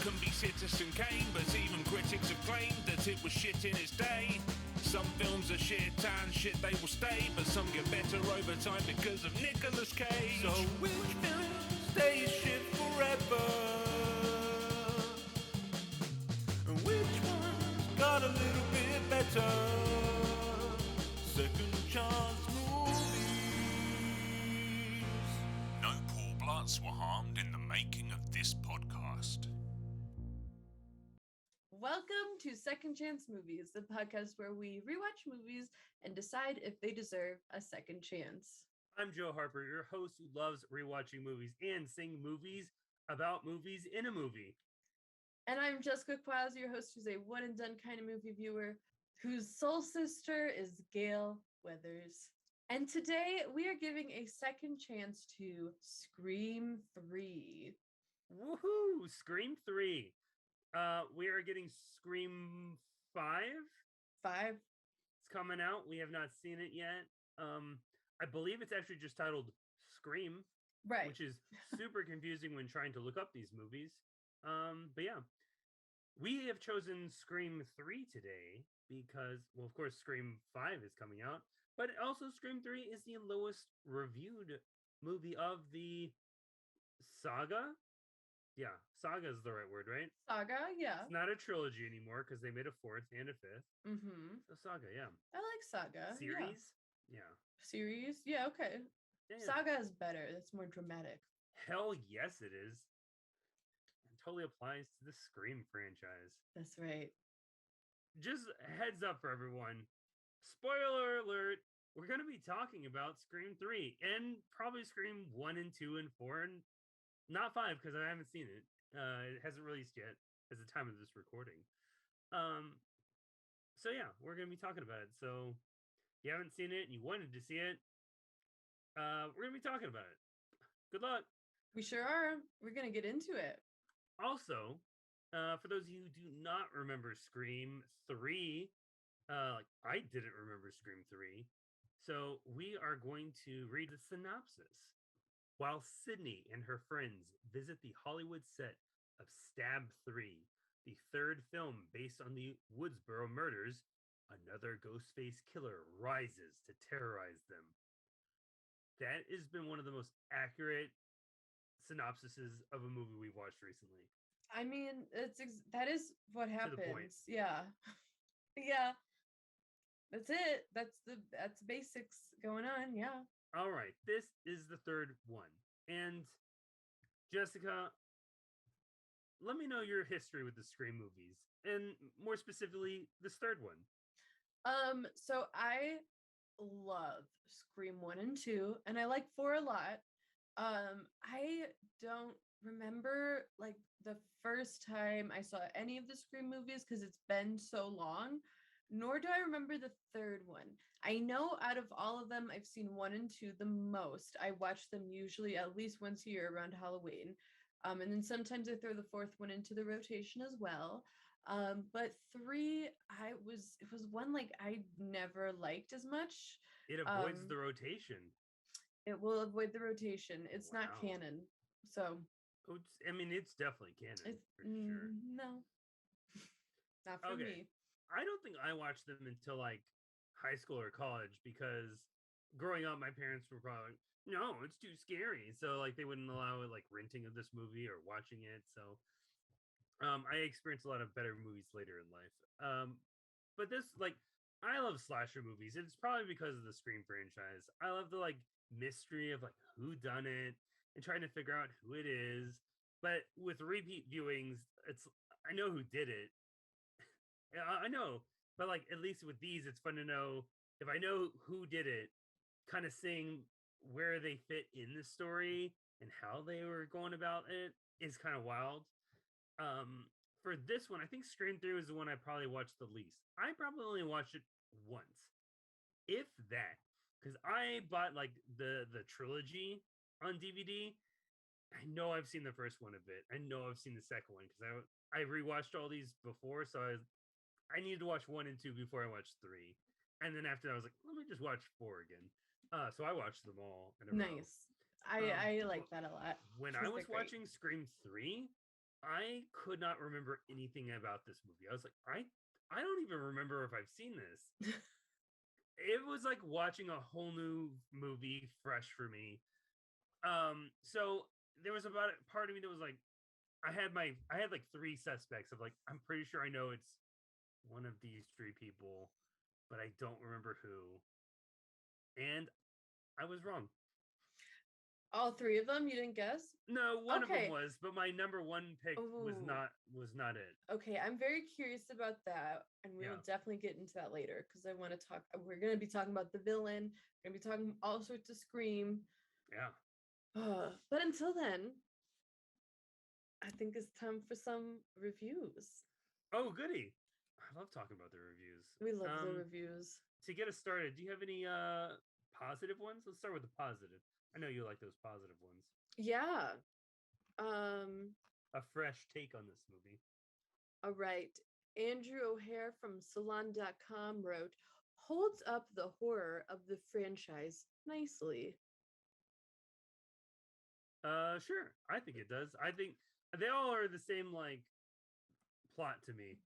can be Citizen Kane, but even critics have claimed that it was shit in its day. Some films are shit and shit they will stay, but some get better over time because of Nicolas Cage. So which film stays shit forever? And which one's got a little bit better? Second chance movies. No poor bloods were harmed in the making of this podcast. Welcome to Second Chance Movies, the podcast where we rewatch movies and decide if they deserve a second chance. I'm Joe Harper, your host who loves rewatching movies and seeing movies about movies in a movie. And I'm Jessica Quaz, your host who's a one and done kind of movie viewer, whose soul sister is Gail Weathers. And today we are giving a second chance to Scream 3. Woohoo! Scream 3. We are getting Scream 5. 5. It's coming out. We have not seen it yet. I believe it's actually just titled Scream, Right. which is super confusing when trying to look up these movies. But yeah, we have chosen Scream 3 today because, well, of course, Scream 5 is coming out, but also Scream 3 is the lowest reviewed movie of the saga. Yeah, saga is the right word, right? Saga, yeah. It's not a trilogy anymore because they made a fourth and a fifth. Mm-hmm. So saga, yeah. I like Saga. Series? Yeah. Series? Yeah, okay. Yeah. Saga is better. It's more dramatic. Hell yes, it is. It totally applies to the Scream franchise. That's right. Just heads up for everyone. Spoiler alert. We're going to be talking about Scream 3 and probably Scream 1 and 2 and 4 and not 5 because I haven't seen it. It hasn't released yet at the time of this recording. So yeah, we're going to be talking about it. So if you haven't seen it and you wanted to see it, we're going to be talking about it. Good luck. We sure are. We're going to get into it. Also, for those of you who do not remember Scream 3, like I didn't remember Scream 3, so we are going to read the synopsis. While Sydney and her friends visit the Hollywood set of Stab 3, the third film based on the Woodsboro murders, another Ghostface killer rises to terrorize them. That has been one of the most accurate synopsises of a movie we've watched recently. I mean, that is what happens. To the point. Yeah. Yeah. That's it. That's basics going on. Yeah. All right, this is the third one. And Jessica, let me know your history with the Scream movies, and more specifically, this third one. So I love Scream 1 and 2, and I like 4 a lot. I don't remember like the first time I saw any of the Scream movies because it's been so long, nor do I remember the third one. I know out of all of them, I've seen 1 and 2 the most. I watch them usually at least once a year around Halloween. And then sometimes I throw the 4th one into the rotation as well. But 3, it was one like I never liked as much. It avoids the rotation. It will avoid the rotation. It's not canon. So I mean, it's definitely canon for sure. No. Not for me. I don't think I watched them until like high school or college because growing up, my parents were probably like, no, it's too scary. So like they wouldn't allow like renting of this movie or watching it. So I experienced a lot of better movies later in life. But this, like, I love slasher movies. It's probably because of the Scream franchise. I love the like mystery of like who done it and trying to figure out who it is. But with repeat viewings, I know who did it. I know, but like at least with these, it's fun to know if I know who did it, kind of seeing where they fit in the story and how they were going about it is kind of wild. For this one, I think Scream 3 was the one I probably watched the least. I probably only watched it once, if that, because I bought like the trilogy on DVD. I know I've seen the first one a bit. I know I've seen the second one because I rewatched all these before, so I needed to watch 1 and 2 before I watched 3. And then after that, I was like, let me just watch 4 again. So I watched them all in a row. Nice. I like that a lot. When I was watching Scream 3, I could not remember anything about this movie. I was like, I don't even remember if I've seen this. It was like watching a whole new movie fresh for me. So there was about a part of me that was like, I had like three suspects of like, I'm pretty sure I know it's one of these three people, but I don't remember who. And I was wrong. All three of them? You didn't guess? No, one of them Okay. was, but my number one pick was Ooh. not it. Okay, I'm very curious about that, and we Yeah. will definitely get into that later because I want to talk. We're going to be talking about the villain. We're going to be talking all sorts of Scream. Yeah. But until then, I think it's time for some reviews. Oh, goody. I love talking about the reviews. We love the reviews. To get us started, do you have any positive ones? Let's start with the positive. I know you like those positive ones. Yeah. A fresh take on this movie. All right. Andrew O'Hare from Salon.com wrote, holds up the horror of the franchise nicely. Sure. I think it does. I think they all are the same like plot to me.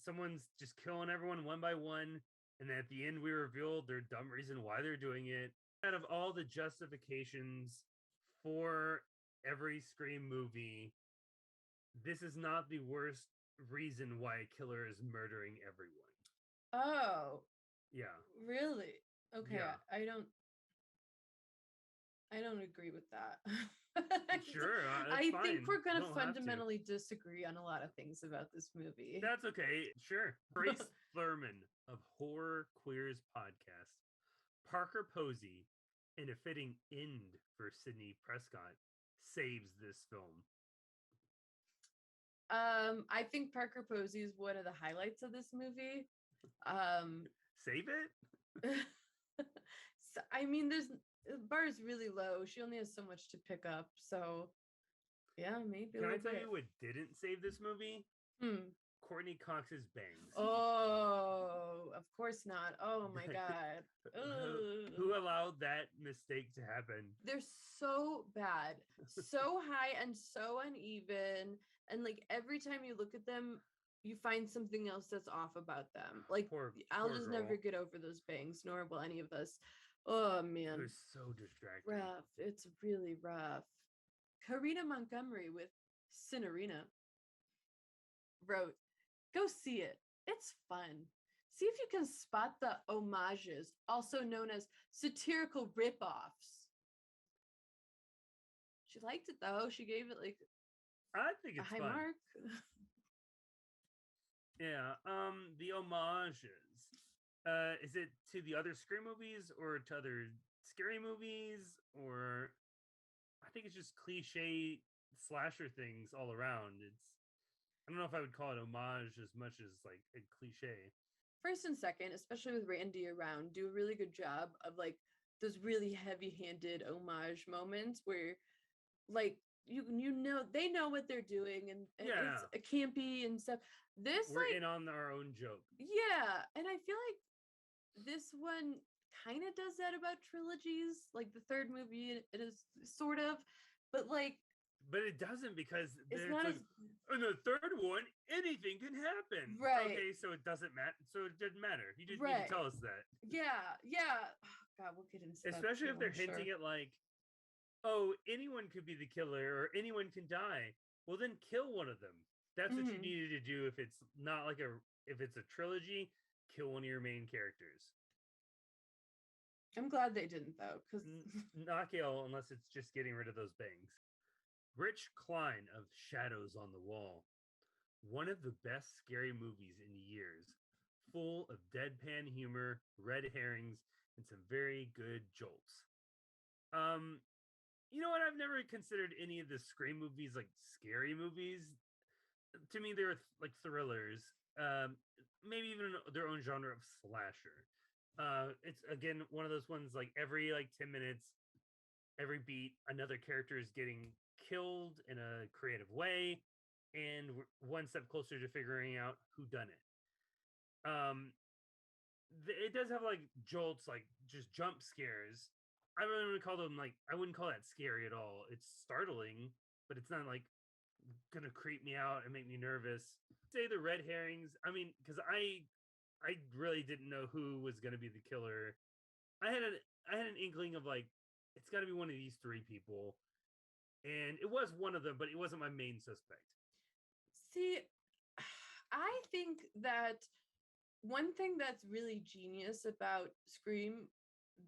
Someone's just killing everyone one by one, and then at the end we reveal their dumb reason why they're doing it. Out of all the justifications for every Scream movie, this is not the worst reason why a killer is murdering everyone. Oh. Yeah. Really? Okay. Yeah. I don't agree with that. Sure. I think we're going to fundamentally disagree on a lot of things about this movie. That's okay. Sure. Grace Thurman of Horror Queers podcast. Parker Posey, in a fitting end for Sidney Prescott, saves this film. I think Parker Posey is one of the highlights of this movie. Save it? So, I mean, the bar is really low. She only has so much to pick up. So, yeah, maybe. Can I tell you what didn't save this movie? Courtney Cox's bangs. Oh, of course not. Oh my God. Who allowed that mistake to happen? They're so bad, so high and so uneven. And like every time you look at them, you find something else that's off about them. Like I'll just never get over those bangs, nor will any of us. Oh man. It was so distracting. Rough. It's really rough. Karina Montgomery with Cinerina wrote, go see it. It's fun. See if you can spot the homages, also known as satirical ripoffs. She liked it though. She gave it like I think it's a high fun. mark. Yeah. The homages. Is it to the other Scream movies or to other scary movies, or I think it's just cliche slasher things all around. I don't know if I would call it homage as much as like a cliche. First and second, especially with Randy around, do a really good job of like those really heavy-handed homage moments where like you know they know what they're doing and it's campy and stuff. We're in on our own joke. Yeah, and I feel like this one kind of does that about trilogies. Like the third movie, it is sort of, but it doesn't because it's not like, in the third one, anything can happen. Right. Okay, so it doesn't matter. So it didn't matter. You didn't need to tell us that. Yeah. Oh, God, we'll get into that. Especially if they're hinting at like, oh, anyone could be the killer or anyone can die. Well, then kill one of them. That's what you needed to do if it's not like if it's a trilogy, kill one of your main characters. I'm glad they didn't though, because not kill unless it's just getting rid of those bangs. Rich Klein of Shadows on the Wall. One of the best scary movies in years. Full of deadpan humor, red herrings, and some very good jolts. You know what? I've never considered any of the Scream movies like scary movies. To me, they're like thrillers. Maybe even their own genre of slasher. It's again one of those ones like every like 10 minutes, every beat, another character is getting killed in a creative way, and we're one step closer to figuring out who done it. It does have like jolts, like just jump scares. I really wouldn't call them like I wouldn't call that scary at all. It's startling, but it's not like gonna creep me out and make me nervous. Say the red herrings. I mean, because I really didn't know who was gonna be the killer. I had an inkling of like it's got to be one of these three people, and it was one of them, but it wasn't my main suspect. See, I think that one thing that's really genius about Scream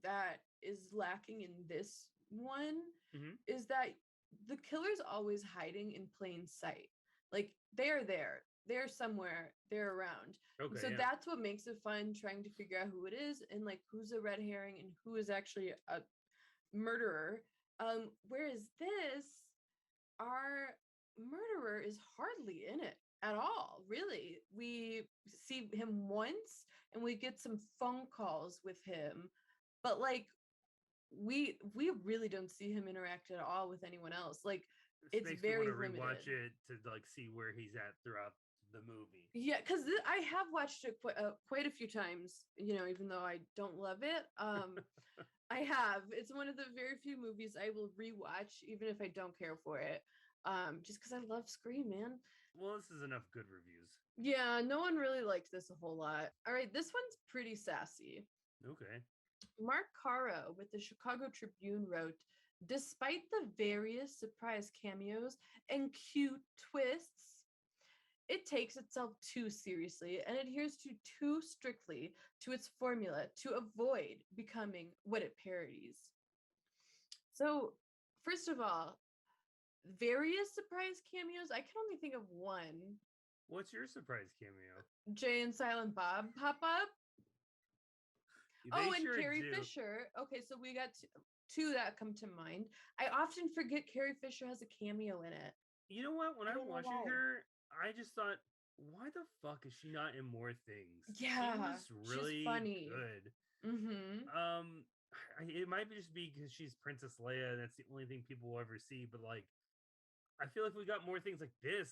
that is lacking in this one is that the killer's always hiding in plain sight. Like they're there, they're somewhere, they're around. Okay, So that's what makes it fun trying to figure out who it is and like who's a red herring and who is actually a murderer. Whereas this, our murderer is hardly in it at all, really. We see him once and we get some phone calls with him, but like we really don't see him interact at all with anyone else. Like this it's makes very me want to limited. rewatch it to like see where he's at throughout the movie. Yeah, because I have watched it quite a few times, you know, even though I don't love it. I have. It's one of the very few movies I will rewatch, even if I don't care for it. Just because I love Scream, man. Well, this is enough good reviews. Yeah, no one really liked this a whole lot. All right, this one's pretty sassy. Okay. Mark Caro with the Chicago Tribune wrote, despite the various surprise cameos and cute twists, it takes itself too seriously and adheres too strictly to its formula to avoid becoming what it parodies. So, first of all, various surprise cameos, I can only think of one. What's your surprise cameo? Jay and Silent Bob pop up. And sure Carrie Fisher. Okay, so we got two that come to mind. I often forget Carrie Fisher has a cameo in it. You know what? When I'm watching her, I just thought, why the fuck is she not in more things? Yeah, she was really she's funny. good. Mm-hmm. It might just be because she's Princess Leia, and that's the only thing people will ever see. But like, I feel like we got more things like this.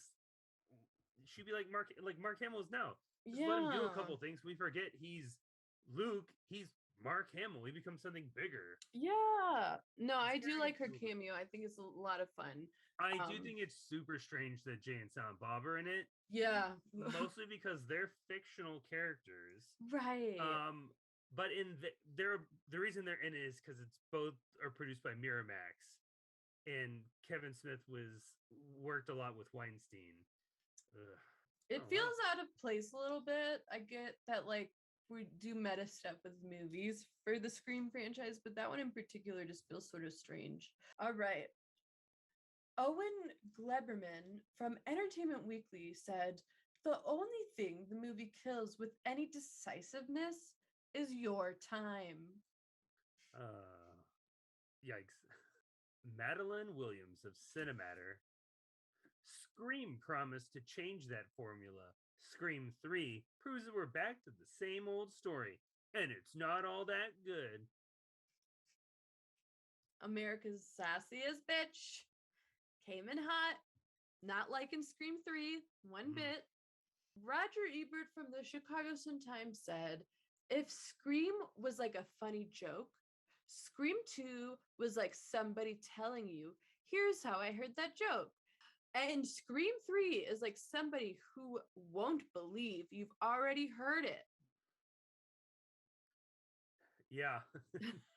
She'd be like Mark Hamill's now. Just let him do a couple things. We forget he's Luke. He's Mark Hamill. He becomes something bigger. Yeah. No, I do like her cameo. I think it's a lot of fun. I do think it's super strange that Jay and Silent Bob are in it. Yeah. Mostly because they're fictional characters. Right. But the reason they're in it is because it's both are produced by Miramax, and Kevin Smith worked a lot with Weinstein. Ugh. It feels out of place a little bit. I get that like we do meta stuff with movies for the Scream franchise, but that one in particular just feels sort of strange. All right. Owen Gleberman from Entertainment Weekly said, the only thing the movie kills with any decisiveness is your time. Yikes. Madeline Williams of Cinematter. Scream promised to change that formula. Scream 3 proves that we're back to the same old story, and it's not all that good. America's sassiest bitch came in hot, not like in Scream 3, one bit. Roger Ebert from the Chicago Sun-Times said, if Scream was like a funny joke, Scream 2 was like somebody telling you, here's how I heard that joke. And Scream 3 is like somebody who won't believe you've already heard it. Yeah.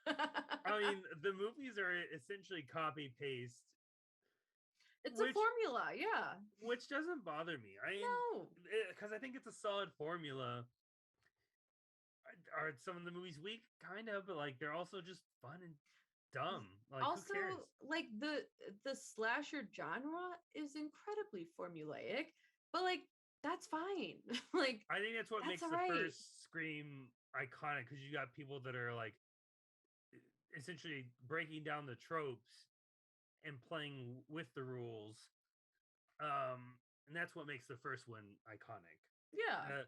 I mean, the movies are essentially copy-paste. It's a formula, yeah. Which doesn't bother me. No. Because I think it's a solid formula. Are some of the movies weak? Kind of, but like they're also just fun and dumb. Like, also, who cares? like the slasher genre is incredibly formulaic, but like that's fine. Like I think that's what makes the first Scream iconic, because you got people that are like essentially breaking down the tropes and playing with the rules. And that's what makes the first one iconic. Yeah.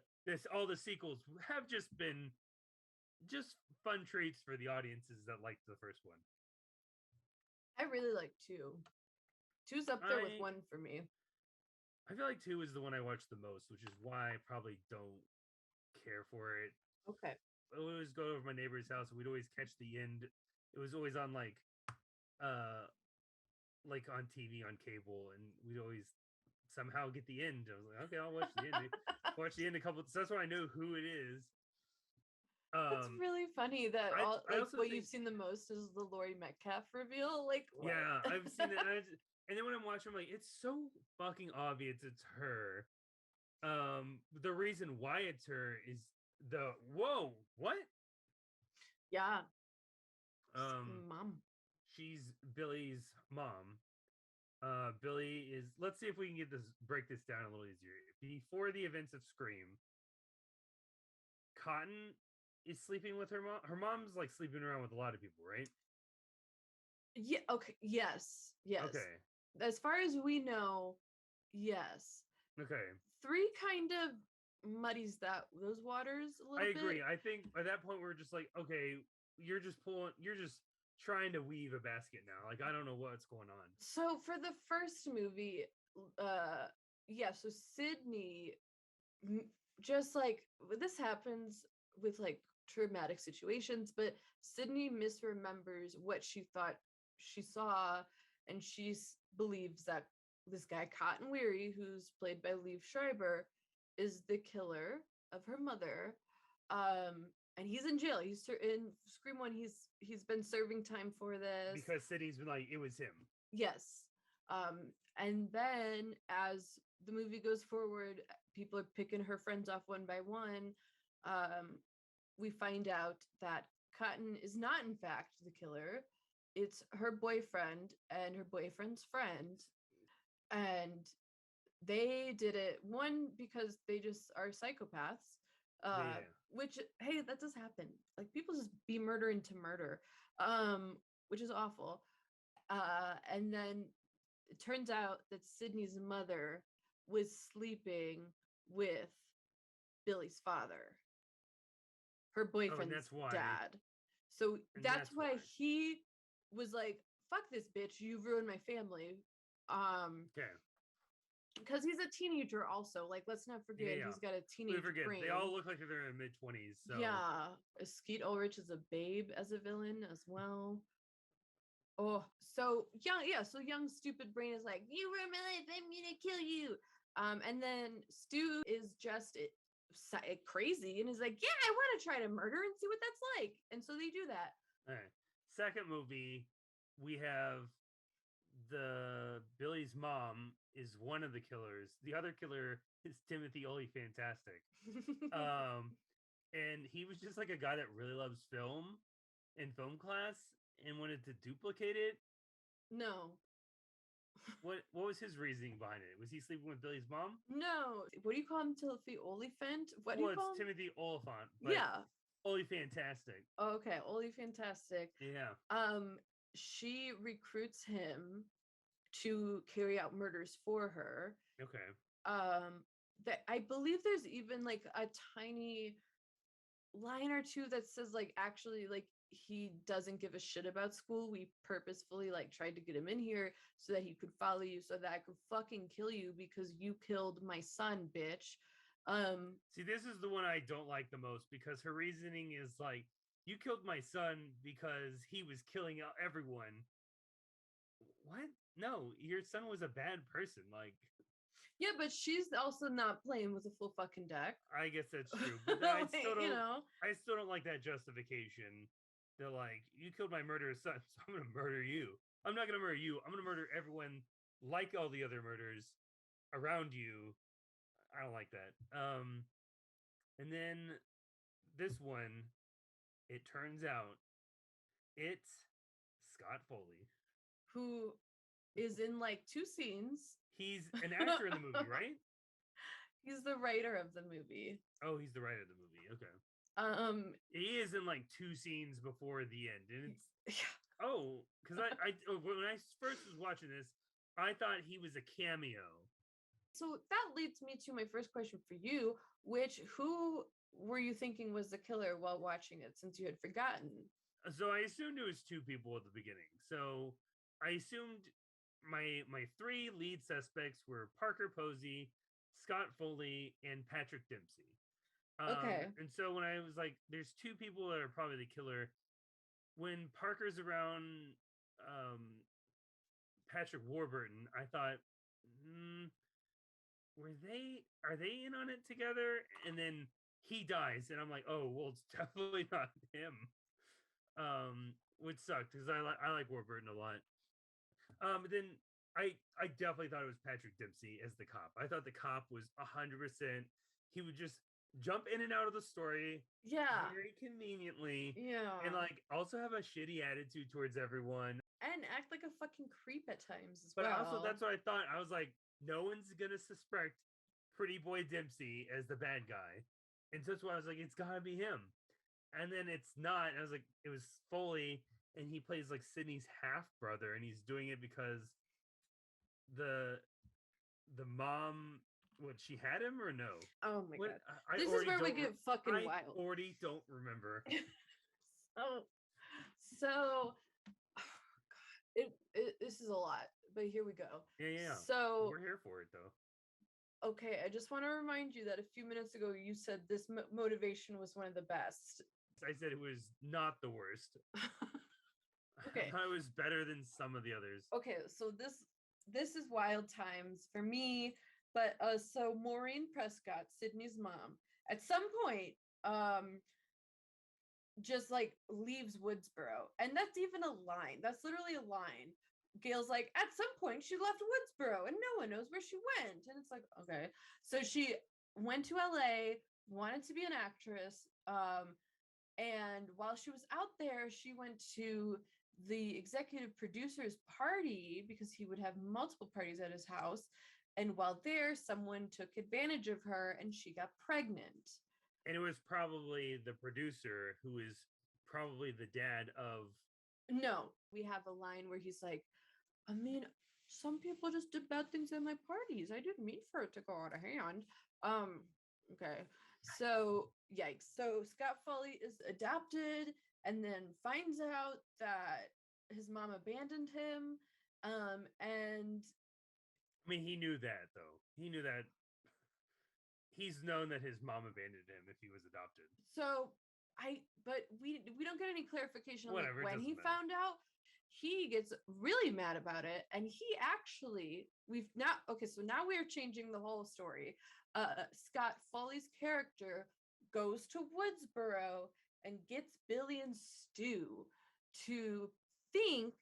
All the sequels have just been fun treats for the audiences that liked the first one. I really like 2. 2's up there with 1 for me. I feel like 2 is the one I watch the most, which is why I probably don't care for it. Okay. I would always go over my neighbor's house and we'd always catch the end. It was always on like on TV on cable, and we'd always somehow get the end. I was like, okay, I'll watch the end. Watch the end a couple. So that's when I know who it is. It's really funny that I also what think, you've seen the most is the Laurie Metcalf reveal. Like, what? yeah, I've seen it, and then when I'm watching, I'm like, it's so fucking obvious it's her. The reason why it's her is whoa, what? Yeah. Mom. She's Billy's mom. Billy is. Let's see if we can break this down a little easier. Before the events of Scream, Cotton is sleeping with her mom. Her mom's like sleeping around with a lot of people, right? Yeah. Okay. Yes. Yes. Okay. As far as we know, yes. Okay. 3 kind of muddies those waters a little bit. I agree. I think by that point we're just like, okay, you're just trying to weave a basket now. Like, I don't know what's going on. So for the first movie, yeah, so Sydney, just like this happens with like traumatic situations, but Sydney misremembers what she thought she saw, and she believes that this guy Cotton Weary, who's played by Liev Schreiber, is the killer of her mother. And he's in jail. He's in Scream 1. He's been serving time for this because Sydney's been like, it was him. Yes. And then as the movie goes forward, people are picking her friends off one by one. We find out that Cotton is not, in fact, the killer. It's her boyfriend and her boyfriend's friend. And they did it, one, because they just are psychopaths. Which, hey, that does happen. Like, people just be murdering to murder, which is awful. And then it turns out that Sydney's mother was sleeping with Billy's father, her boyfriend's dad. So that's why he was like, fuck this bitch, you've ruined my family. Okay. Because he's a teenager also. Like, let's not forget, he's got a teenage brain. They all look like they're in their mid-20s. So. Yeah. Skeet Ulrich is a babe as a villain as well. Oh, so young, yeah. So young, stupid brain is like, you ruined my life, I'm gonna kill you. And then Stu is just crazy and is like, yeah, I want to try to murder and see what that's like. And so they do that. All right. Second movie, we have Billy's mom is one of the killers. The other killer is Timothy Fantastic. And he was just like a guy that really loves film in film class and wanted to duplicate it. No. What was his reasoning behind it? Was he sleeping with Billy's mom? No. What do you call him? Timothy Olyphant? What do you call him? Timothy Oliphant. Yeah. Fantastic. Oh, okay. Fantastic. Yeah. She recruits him to carry out murders for her. Okay. That I believe there's even like a tiny line or two that says like, actually, like, he doesn't give a shit about school. We purposefully like tried to get him in here so that he could follow you, so that I could fucking kill you because you killed my son, bitch. See, this is the one I don't like the most, because her reasoning is like, you killed my son because he was killing everyone. What? No, your son was a bad person. Like, yeah, but she's also not playing with a full fucking deck. I guess that's true. But I still don't like that justification. They're like, you killed my murderous son, so I'm gonna murder you. I'm not gonna murder you. I'm gonna murder everyone like all the other murders around you. I don't like that. And then this one, it turns out it's Scott Foley, who is in like 2 scenes. He's an actor in the movie, right? He's the writer of the movie. Oh, he's the writer of the movie. Okay. He is in like 2 scenes before the end, and it's because I when I first was watching this, I thought he was a cameo. So that leads me to my first question for you, who were you thinking was the killer while watching it, since you had forgotten? So I assumed it was 2 people at the beginning. So I assumed my 3 lead suspects were Parker Posey, Scott Foley, and Patrick Dempsey. Okay. And so when I was like, there's 2 people that are probably the killer, when Parker's around Patrick Warburton, I thought, are they in on it together? And then he dies, and I'm like, oh well, it's definitely not him. Which sucked because I like Warburton a lot. But then I definitely thought it was Patrick Dempsey as the cop. I thought the cop was 100%. He would just jump in and out of the story Yeah. very conveniently, Yeah. and like also have a shitty attitude towards everyone. And act like a fucking creep at times as But well. also, that's what I thought. I was like, no one's gonna suspect Pretty Boy Dempsey as the bad guy, and so that's why I was like, it's gotta be him. And then it's not. And I was like, it was Foley, and he plays like Sydney's half brother, and he's doing it because the mom, what, she had him or no? Oh my What, god. This is where we get fucking I wild. already don't remember. So this is a lot, but here we go. Yeah. So we're here for it though. Okay, I just want to remind you that a few minutes ago you said this motivation was one of the best. I said it was not the worst. Okay. I thought it was better than some of the others. Okay, so this is wild times for me, but so Maureen Prescott, Sydney's mom, at some point just like leaves Woodsboro, and that's even a line. That's literally a line. Gail's like, at some point she left Woodsboro and no one knows where she went. And it's like, okay. So she went to LA, wanted to be an actress. And while she was out there, she went to the executive producer's party because he would have multiple parties at his house. And while there, someone took advantage of her and she got pregnant. And it was probably the producer who is probably the dad of. No, we have a line where he's like, I mean, some people just did bad things at my parties. I didn't mean for it to go out of hand. Okay. So, yikes. So Scott Foley is adopted and then finds out that his mom abandoned him. And I mean, he knew that though. He knew that. He's known that his mom abandoned him if he was adopted. So but we don't get any clarification on Whatever, like when he found out. He gets really mad about it, and he actually so now we are changing the whole story. Scott Foley's character goes to Woodsboro and gets Billy and Stu to think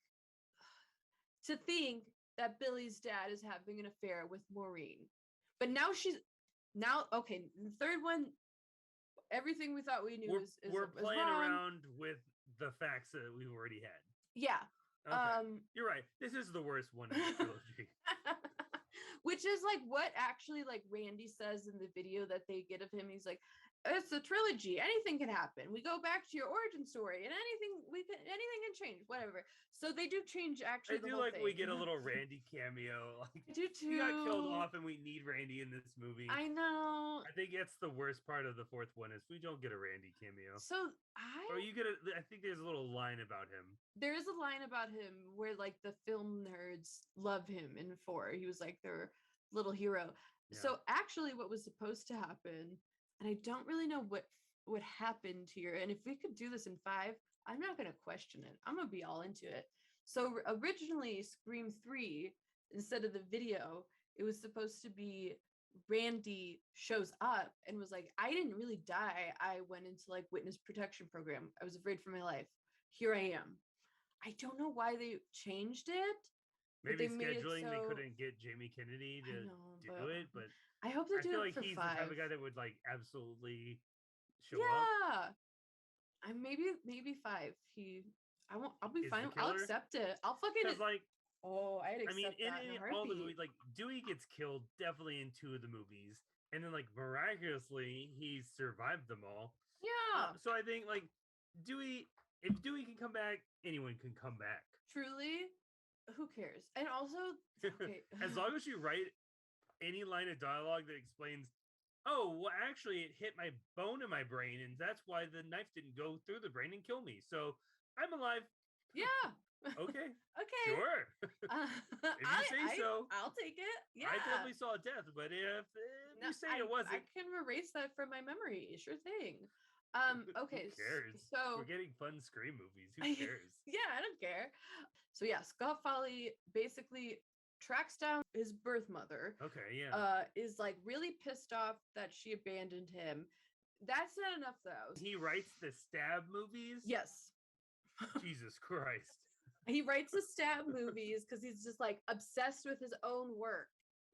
that Billy's dad is having an affair with Maureen. But now okay, the third one, everything we thought we knew is we're playing wrong. Around with the facts that we've already had. Yeah. Okay. You're right. This is the worst one in the trilogy. Which is like what actually like Randy says in the video that they get of him. He's like, it's a trilogy. Anything can happen. We go back to your origin story, and anything can change. Whatever. So they do change. Actually, I do like thing. We get a little Randy cameo. Like, I do too. He got killed off, and we need Randy in this movie. I know. I think that's the worst part of the fourth one is we don't get a Randy cameo. So you get I think there's a little line about him. There is a line about him where like the film nerds love him in 4. He was like their little hero. Yeah. So actually, what was supposed to happen. And I don't really know what happened here. And if we could do this in 5, I'm not going to question it. I'm going to be all into it. So originally, Scream 3, instead of the video, it was supposed to be Randy shows up and was like, I didn't really die. I went into like witness protection program. I was afraid for my life. Here I am. I don't know why they changed it. Maybe scheduling, they couldn't get Jamie Kennedy to do it, but I hope they do feel it like for he's 5. the type of guy that would like absolutely show up. Yeah. Maybe 5. I'll be fine. I'll accept it. I'll fucking like I'd accept that in all the movies, like Dewey gets killed definitely in 2 of the movies, and then like miraculously he survived them all. Yeah. So I think like if Dewey can come back, anyone can come back. Truly, who cares? And also, okay. As long as you write any line of dialogue that explains, oh, well, actually, it hit my bone in my brain, and that's why the knife didn't go through the brain and kill me. So I'm alive. Yeah. Okay. Okay. Sure. If you say so. I'll take it. Yeah. I definitely saw death, but if you say it wasn't. I can erase that from my memory. Sure thing. Okay. Who cares? So we're getting fun Scream movies. Who cares? Yeah, I don't care. So yeah, Scott Foley basically tracks down his birth mother. Okay, yeah. Is like really pissed off that she abandoned him. That's not enough though. He writes the stab movies? Yes. Jesus Christ. He writes the stab movies because he's just like obsessed with his own work.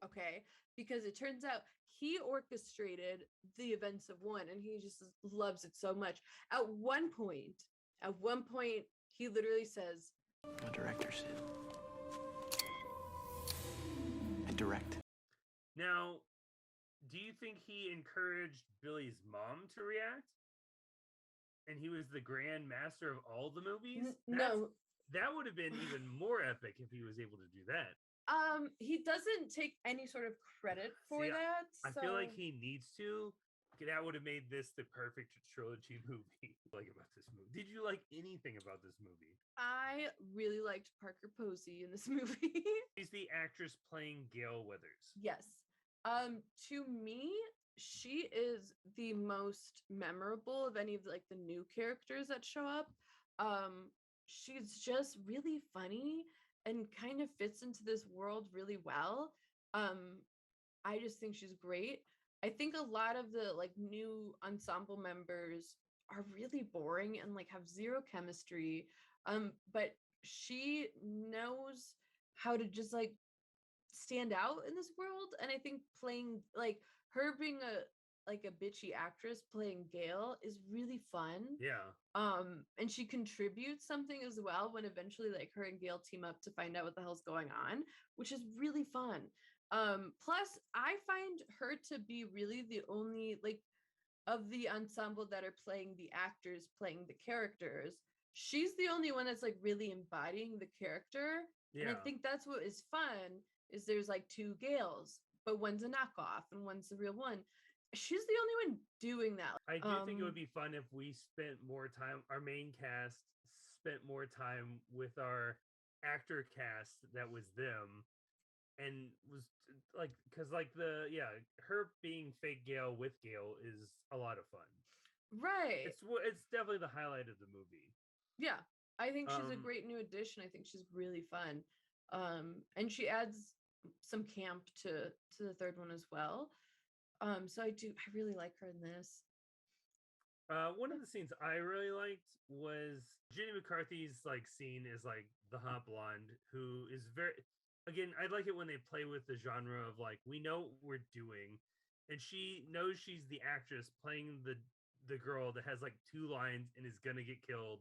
Okay. Because it turns out he orchestrated the events of one and he just loves it so much. At one point, he literally says, I'm a director, Sid. I direct. Now, do you think he encouraged Billy's mom to react? And he was the grand master of all the movies? No. That would have been even more epic if he was able to do that. He doesn't take any sort of credit for that. I feel like he needs to. That would have made this the perfect trilogy movie. Like about this movie. Did you like anything about this movie? I really liked Parker Posey in this movie. She's the actress playing Gail Weathers. Yes. To me, she is the most memorable of any of like the new characters that show up. She's just really funny and kind of fits into this world really well. I just think she's great. I think a lot of the like new ensemble members are really boring and like have zero chemistry. But she knows how to just like stand out in this world. And I think playing like her being a bitchy actress playing Gail is really fun. Yeah. And she contributes something as well when eventually like her and Gail team up to find out what the hell's going on, which is really fun. Plus I find her to be really the only like of the ensemble that are playing the actors playing the characters. She's the only one that's like really embodying the character. Yeah. And I think that's what is fun is there's like two Gails, but one's a knockoff and one's the real one. She's the only one doing that. I do think it would be fun if we spent more time, our main cast spent more time with our actor cast that was them and was like, because like her being fake Gail with Gail is a lot of fun. Right. It's definitely the highlight of the movie. Yeah. I think she's a great new addition. I think she's really fun. And she adds some camp to the third one as well. So I really like her in this. One of the scenes I really liked was Jenny McCarthy's like scene is like the hot blonde who is very, again, I like it when they play with the genre of like, we know what we're doing. And she knows she's the actress playing the girl that has like two lines and is going to get killed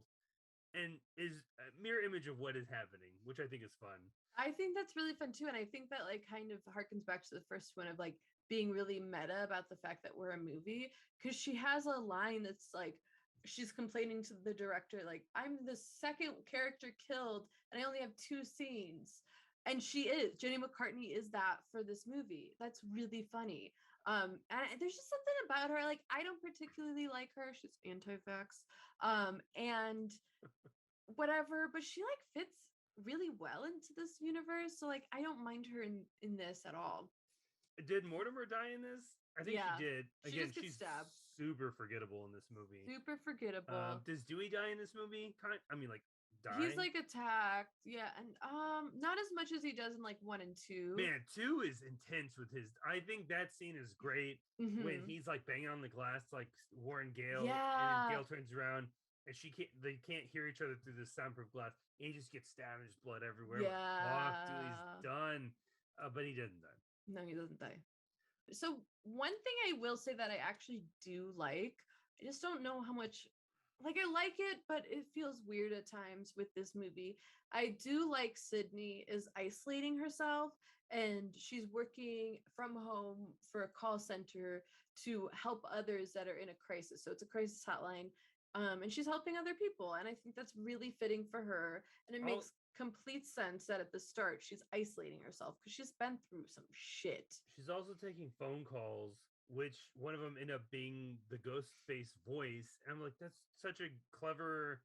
and is a mirror image of what is happening, which I think is fun. I think that's really fun too. And I think that like kind of harkens back to the first one of like being really meta about the fact that we're a movie, because she has a line that's like she's complaining to the director like, I'm the second character killed and I only have 2 scenes. And Jenny McCarthy is that for this movie. That's really funny. And there's just something about her, like I don't particularly like her. She's anti-vax and whatever, but she like fits really well into this universe, so like I don't mind her in this at all. Did Mortimer die in this? I think she did. Again, she's stabbed. Super forgettable in this movie. Super forgettable. Does Dewey die in this movie? Die? He's like attacked, yeah, and not as much as he does in like 1 and 2. Man, 2 is intense with his. I think that scene is great when he's like banging on the glass, like Warren Gale, and then Gale turns around and they can't hear each other through the soundproof glass. And he just gets stabbed, and there's blood everywhere. Yeah, fuck, dude, he's done. But he didn't die. No, he doesn't die. So one thing I will say that I actually do like, I just don't know how much. Like I like it, but it feels weird at times with this movie. I do like Sydney is isolating herself and she's working from home for a call center to help others that are in a crisis. So it's a crisis hotline. And she's helping other people. And I think that's really fitting for her. And it makes complete sense that at the start she's isolating herself because she's been through some shit. She's also taking phone calls, which one of them ended up being the ghost face voice. And I'm like, that's such a clever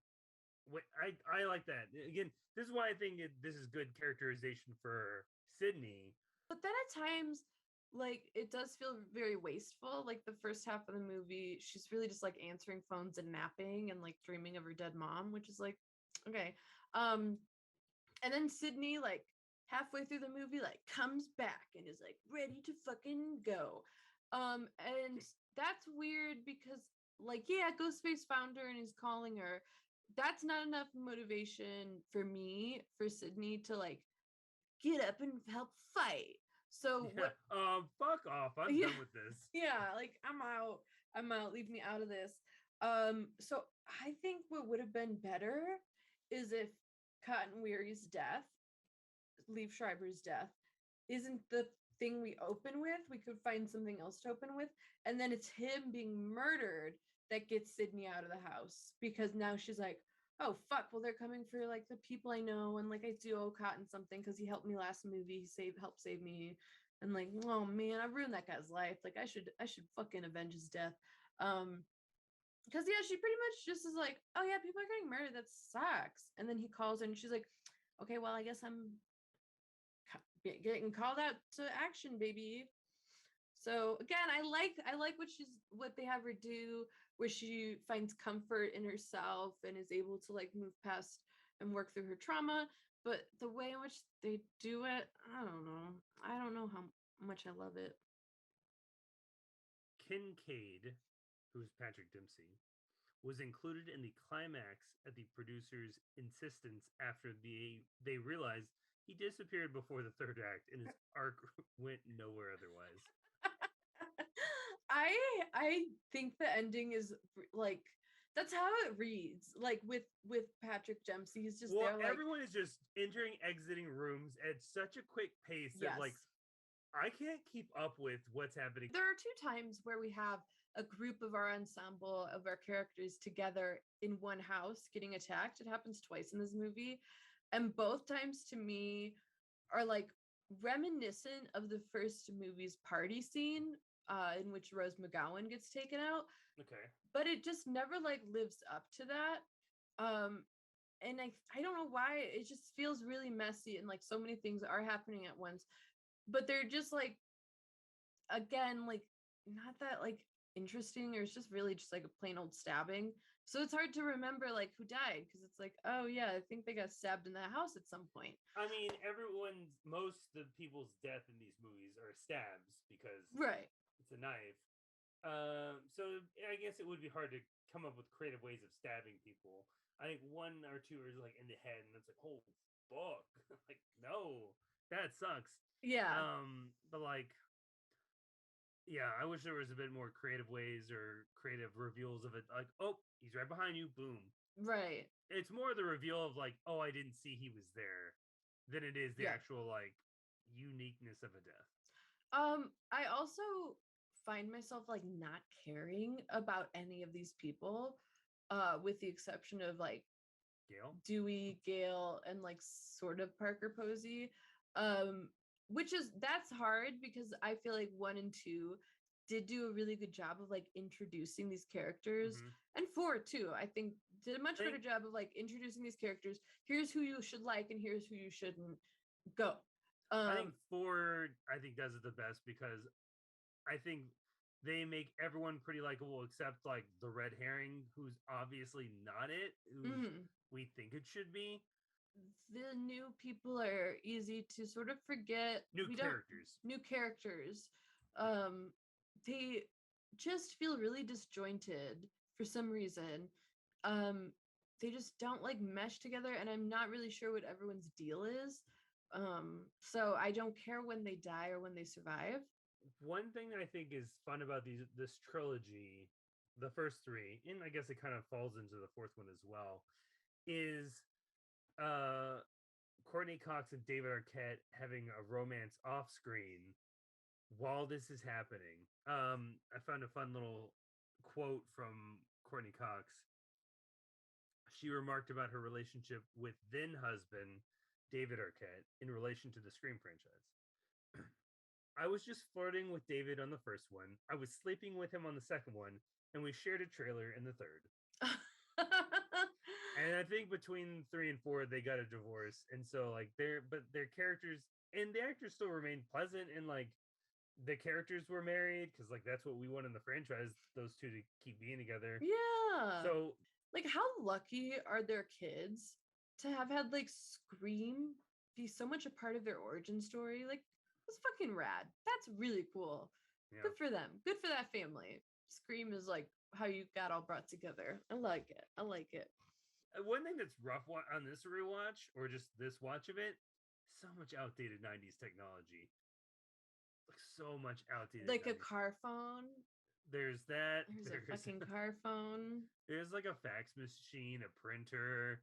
way. I like that. Again, this is why I think this is good characterization for Sydney. But then at times, like, it does feel very wasteful. Like the first half of the movie, she's really just like answering phones and napping and like dreaming of her dead mom, which is like, okay. And then Sydney like halfway through the movie, like comes back and is like ready to fucking go. And that's weird because like, yeah, Ghostface found her and is calling her. That's not enough motivation for me, for Sydney to like get up and help fight. So Yeah. what Fuck off. I'm yeah, done with this. yeah, like I'm out, leave me out of this. So I think what would have been better is if Cotton Weary's death, Liev Schreiber's death, isn't the thing we open with. We could find something else to open with, and then it's him being murdered that gets Sydney out of the house, because now she's like, oh fuck, well they're coming for like the people I know, and like I do owe Cotton something because he helped me last movie, he helped save me, and like, oh man, I ruined that guy's life. Like I should fucking avenge his death. Because yeah, she pretty much just is like, oh yeah, people are getting murdered, that sucks. And then he calls her and she's like, okay, well I guess I'm getting called out to action, baby. So again, I like what they have her do, where she finds comfort in herself and is able to like move past and work through her trauma. But the way in which they do it, I don't know. I don't know how much I love it. Kincaid, who's Patrick Dempsey, was included in the climax at the producer's insistence after they realized he disappeared before the third act and his arc went nowhere otherwise. I think the ending is like, that's how it reads. Like with Patrick Dempsey, he's just Well, there like, everyone is just entering, exiting rooms at such a quick pace that like I can't keep up with what's happening. There are two times where we have a group of our ensemble of our characters together in one house getting attacked. It happens twice in this movie. And both times to me are like reminiscent of the first movie's party scene, in which Rose McGowan gets taken out. Okay. But it just never like lives up to that. And I don't know why. It just feels really messy and like so many things are happening at once. But they're just like, again, like not that like interesting, or it's just really just like a plain old stabbing. So it's hard to remember like who died, because it's like, oh yeah, I think they got stabbed in the house at some point. I mean, most of the people's death in these movies are stabs because Right. it's a knife. So I guess it would be hard to come up with creative ways of stabbing people. I think one or two is like in the head, and it's like, oh fuck, like no, that sucks. Yeah. But like, yeah, I wish there was a bit more creative ways or creative reveals of it. Like, oh, he's right behind you, boom. Right. It's more the reveal of like, oh, I didn't see he was there, than it is the actual like uniqueness of a death. I also find myself like not caring about any of these people, with the exception of like Gail, Dewey, Gale, and like sort of Parker Posey. That's hard because I feel like 1 and 2 did do a really good job of like introducing these characters, and 4 too, I think did a much better job of like introducing these characters. Here's who you should like and here's who you shouldn't. Go. I think 4 does it the best, because I think they make everyone pretty likable except like the red herring, who's obviously not it, who we think it should be. The new people are easy to sort of forget. New characters. They just feel really disjointed for some reason. They just don't like mesh together, and I'm not really sure what everyone's deal is. So I don't care when they die or when they survive. One thing that I think is fun about this trilogy, the first 3, and I guess it kind of falls into the 4th one as well, is Courtney Cox and David Arquette having a romance off screen while this is happening. I found a fun little quote from Courtney Cox. She remarked about her relationship with then husband David Arquette in relation to the Scream franchise. I was just flirting with David on the first one. I was sleeping with him on the second one, and we shared a trailer in the third. And I think between 3 and 4, they got a divorce, and so like their characters and the actors still remained pleasant, and like the characters were married because like that's what we want in the franchise, those two to keep being together. Yeah. So like, how lucky are their kids to have had like Scream be so much a part of their origin story. Like, it's fucking rad. That's really cool. Yeah. Good for them. Good for that family. Scream is like how you got all brought together. I like it. I like it. One thing that's rough on this rewatch, or just this watch of it, so much outdated 90s technology. Like, so much outdated. Like 90s. a car phone. There's that. There's a fucking car phone. There's like a fax machine, a printer.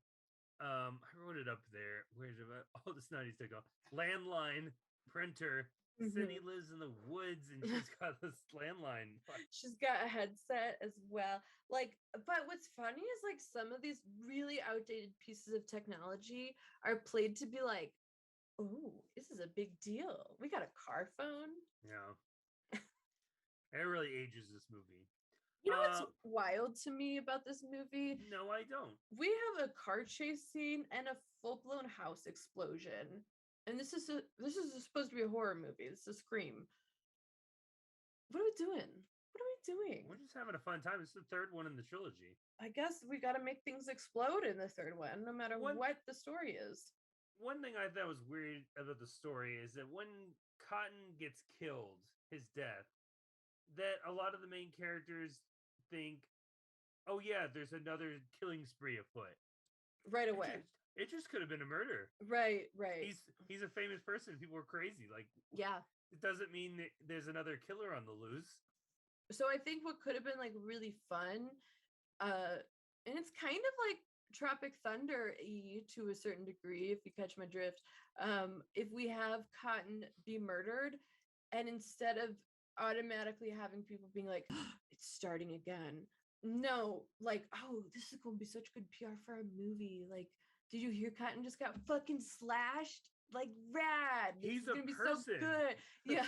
I wrote it up there. Where's it? All this 90s tech. Landline, printer. Cindy lives in the woods and she's got this landline. She's got a headset as well. Like, but what's funny is like some of these really outdated pieces of technology are played to be like, oh, this is a big deal. We got a car phone. Yeah. It really ages this movie. You know what's wild to me about this movie? No, I don't. We have a car chase scene and a full-blown house explosion. And this is supposed to be a horror movie. This is Scream. What are we doing? What are we doing? We're just having a fun time. It's the third one in the trilogy. I guess we got to make things explode in the third one, no matter what the story is. One thing I thought was weird about the story is that when Cotton gets killed, his death, that a lot of the main characters think, oh yeah, there's another killing spree afoot. Right away. It just could have been a murder. Right. He's a famous person. People are crazy. Like, yeah. It doesn't mean that there's another killer on the loose. So I think what could have been like really fun, and it's kind of like Tropic Thunder-y to a certain degree, if you catch my drift. If we have Cotton be murdered, and instead of automatically having people being like, oh, it's starting again. No, like, oh, this is going to be such good PR for a movie. Like, did you hear Cotton just got fucking slashed? Like, rad. He's going to be so person. good. Yeah.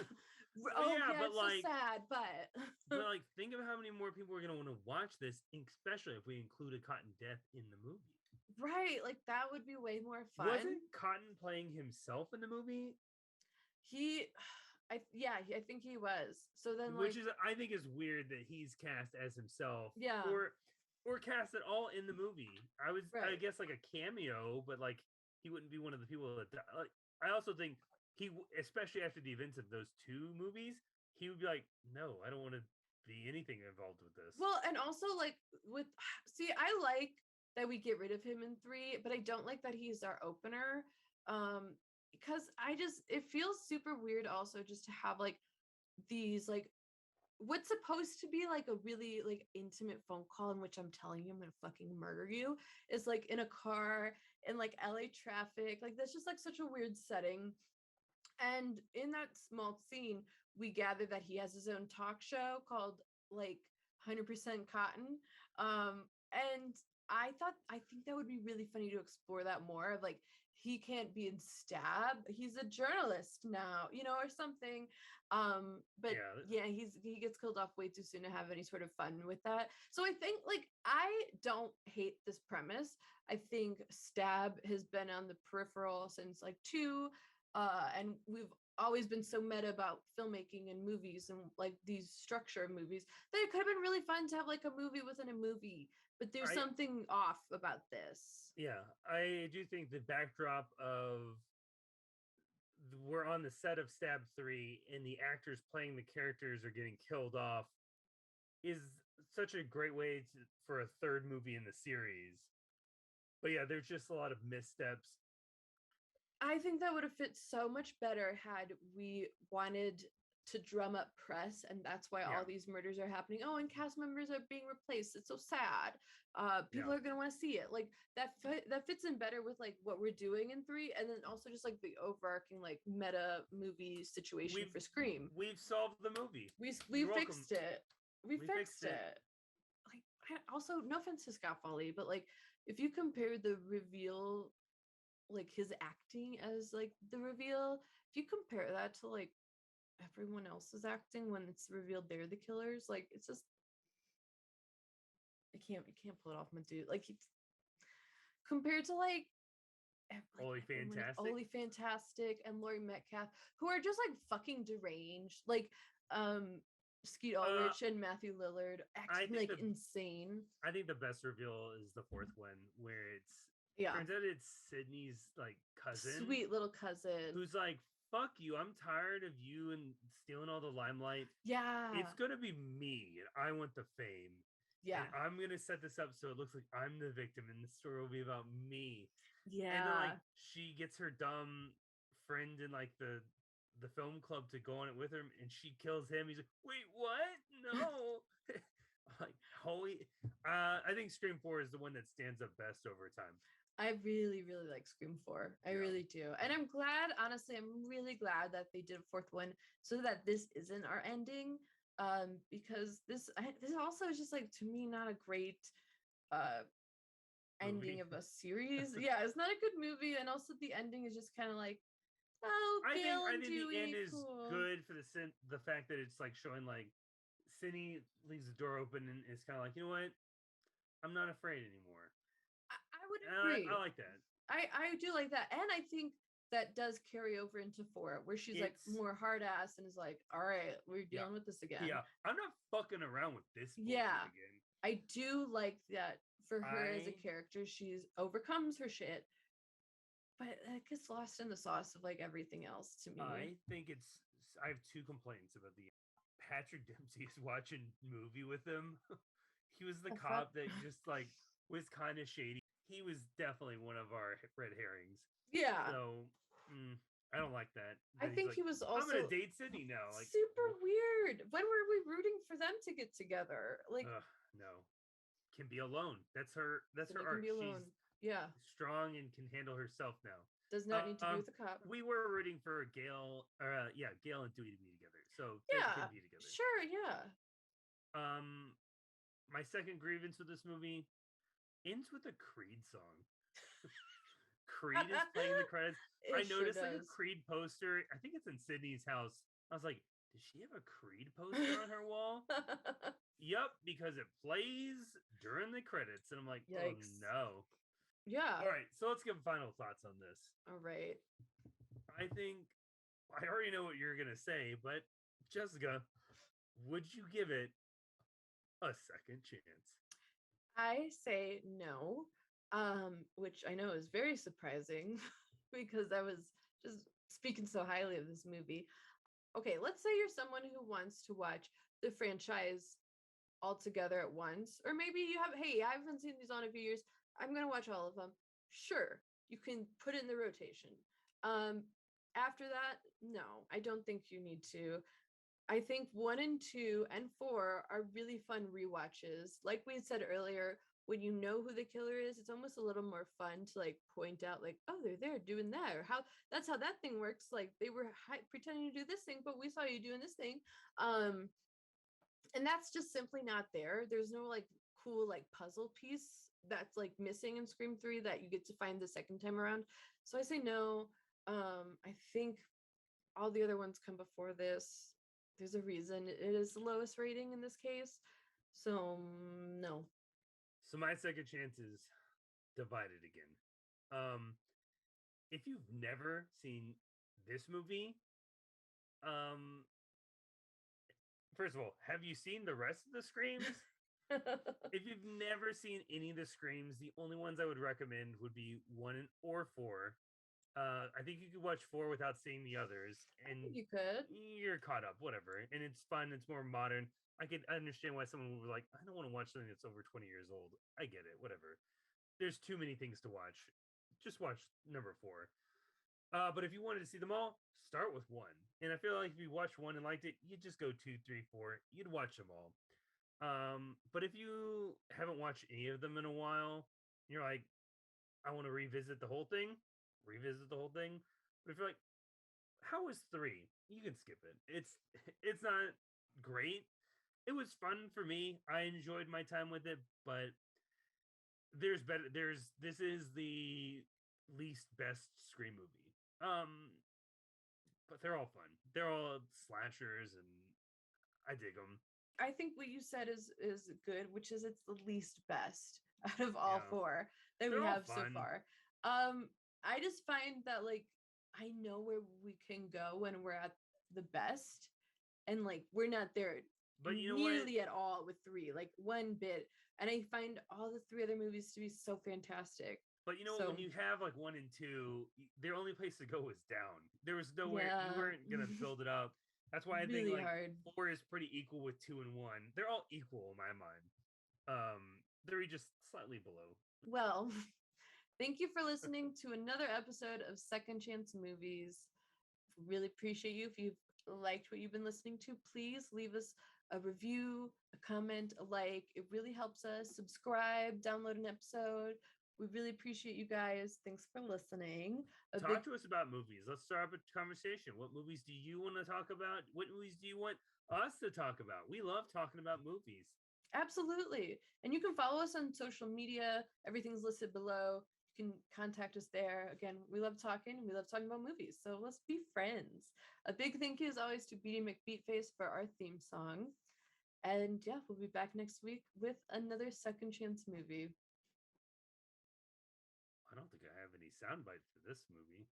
Oh, yeah, but it's like, so sad, but... but like, think of how many more people are going to want to watch this, especially if we include a Cotton death in the movie. Right, like, that would be way more fun. Wasn't Cotton playing himself in the movie? I think he was. So then, which is, I think, is weird that he's cast as himself. Yeah. Or cast at all in the movie. I guess like a cameo, but like he wouldn't be one of the people that die. Like, I also think he, especially after the events of those two movies, he would be like, no, I don't want to be anything involved with this. Well, and also like I like that we get rid of him in 3, but I don't like that he's our opener. Because it feels super weird also just to have like these like what's supposed to be like a really like intimate phone call in which I'm telling you I'm gonna fucking murder you is like in a car in like LA traffic. Like that's just like such a weird setting. And in that small scene, we gather that he has his own talk show called like 100% Cotton. And I think that would be really funny to explore that more of like he can't be in Stab. He's a journalist now, or something. But yeah, he gets killed off way too soon to have any sort of fun with that. So I think like I don't hate this premise. I think Stab has been on the peripheral since like 2. And we've always been so meta about filmmaking and movies and like these structure of movies that it could have been really fun to have like a movie within a movie, but there's something off about this. Yeah, I do think the backdrop of we're on the set of Stab 3 and the actors playing the characters are getting killed off is such a great way for a third movie in the series. But yeah, there's just a lot of missteps. I think that would have fit so much better had we wanted to drum up press, and that's why all these murders are happening. Oh, and cast members are being replaced. It's so sad. People are gonna want to see it. Like that fits in better with like what we're doing in 3, and then also just like the overarching like meta movie situation for Scream. We've solved the movie. We fixed it. We fixed it. Like also, no offense to Scott Foley, but like if you compare the reveal, like his acting as like the reveal, if you compare that to like everyone else's acting when it's revealed they're the killers, like it's just you can't pull it off, my dude. Like compared to like Foley Fantastic and Laurie Metcalf, who are just like fucking deranged, like Skeet Ulrich and Matthew Lillard acting like insane. I think the best reveal is the 4th one, where it's Yeah. Turns out it's Sydney's like cousin, Sweet little cousin. who's like, "Fuck you! I'm tired of you and stealing all the limelight. Yeah. It's gonna be me, and I want the fame, Yeah. and I'm gonna set this up so it looks like I'm the victim, and the story will be about me." Yeah. And then like she gets her dumb friend in like the film club to go on it with her, and she kills him. He's like, "Wait, what? No!" Like, holy. I think Scream 4 is the one that stands up best over time. I really, really like Scream 4. I Yeah. really do. And I'm glad, honestly, I'm really glad that they did a fourth one so that this isn't our ending. Because this also is just like, to me, not a great ending Movie. of a series. Yeah, it's not a good movie. And also the ending is just kind of like, oh, I think Gail I and think the end Dewey, is cool. good for the fact that it's like showing like Cindy leaves the door open and it's kind of like, you know what, I'm not afraid anymore. I would And agree. I like that. I do like that. And I think that does carry over into 4, where she's like It's- more hard ass and is like, all right, we're Yeah. dealing with this again. Yeah, I'm not fucking around with this bullshit Yeah. again. I do like that for her as a I- character. She's overcomes her shit, but it gets lost in the sauce of like everything else to me. I think I have 2 complaints about the Patrick Dempsey is watching movie with him. He was the The cop fuck? that just like was kind of shady. He was definitely one of our red herrings. Yeah. So I don't like that. I he's think like, he was I'm also gonna date Sydney now. Like, super weird. When were we rooting for them to get together? Like, no, can be alone. That's her. That's Sydney her can arc. be alone. Yeah. She's strong and can handle herself now. Does not need to be with a cop. We were rooting for Gail, Gail and Dewey to be together. So they Yeah. can be together. Sure. Yeah. My second grievance with this movie ends with a Creed song. Creed is playing the credits. I noticed like a Creed poster. I think it's in Sydney's house. I was like, does she have a Creed poster on her wall? Yep, because it plays during the credits. And I'm like, Yikes. oh no. Yeah. All right, so let's give final thoughts on this. All right. I think I already know what you're gonna say, but Jessica, would you give it a second chance? I say no, which I know is very surprising because I was just speaking so highly of this movie. Okay, let's say you're someone who wants to watch the franchise all together at once, or maybe you have, hey, I haven't seen these on a few years. I'm gonna watch all of them. Sure, you can put it in the rotation. After that, no, I don't think you need to. I think 1 and 2 and 4 are really fun rewatches. Like we had said earlier, when you know who the killer is, it's almost a little more fun to like point out, like, oh, they're there doing that, or how that's how that thing works. Like they were pretending to do this thing, but we saw you doing this thing. And that's just simply not there. There's no like cool like puzzle piece that's like missing in Scream 3 that you get to find the second time around. So I say no. I think all the other ones come before this. There's a reason it is the lowest rating in this case. So no. So my second chance is divided again. If you've never seen this movie, first of all, have you seen the rest of the Screams? If you've never seen any of the Screams, the only ones I would recommend would be 1 or 4. I think you could watch 4 without seeing the others, and You could. you're caught up, whatever. And it's fun. It's more modern. I could understand why someone would be like, I don't want to watch something that's over 20 years old. I get it, whatever. There's too many things to watch. Just watch number 4. But if you wanted to see them all, start with 1. And I feel like if you watched 1 and liked it, you'd just go 2, 3, 4. You'd watch them all. But if you haven't watched any of them in a while, you're like, I want to revisit the whole thing. But if you're like, how was 3? You can skip it. It's not great. It was fun for me. I enjoyed my time with it, but this is the least best Scream movie. But they're all fun. They're all slashers and I dig them. I think what you said is good, which is it's the least best out of all 4 that we have so far. I just find that like I know where we can go when we're at the best, and like we're not there but you know nearly at all with 3, like one bit. And I find all the 3 other movies to be so fantastic. But you know, So when you have like 1 and 2, their only place to go was down. There was nowhere yeah, you weren't gonna build it up. That's why I think really like hard. 4 is pretty equal with 2 and 1. They're all equal in my mind. 3 just slightly below. Well, thank you for listening to another episode of Second Chance Movies. Really appreciate you. If you've liked what you've been listening to, please leave us a review, a comment, a like. It really helps us. Subscribe, download an episode. We really appreciate you guys. Thanks for listening. Talk to us about movies. Let's start up a conversation. What movies do you want to talk about? What movies do you want us to talk about? We love talking about movies. Absolutely. And you can follow us on social media. Everything's listed below. You can contact us there. Again, we love talking. We love talking about movies. So let's be friends. A big thank you as always to Beaty McBeatface for our theme song. And yeah, we'll be back next week with another Second Chance movie. I don't think I have any sound bites for this movie.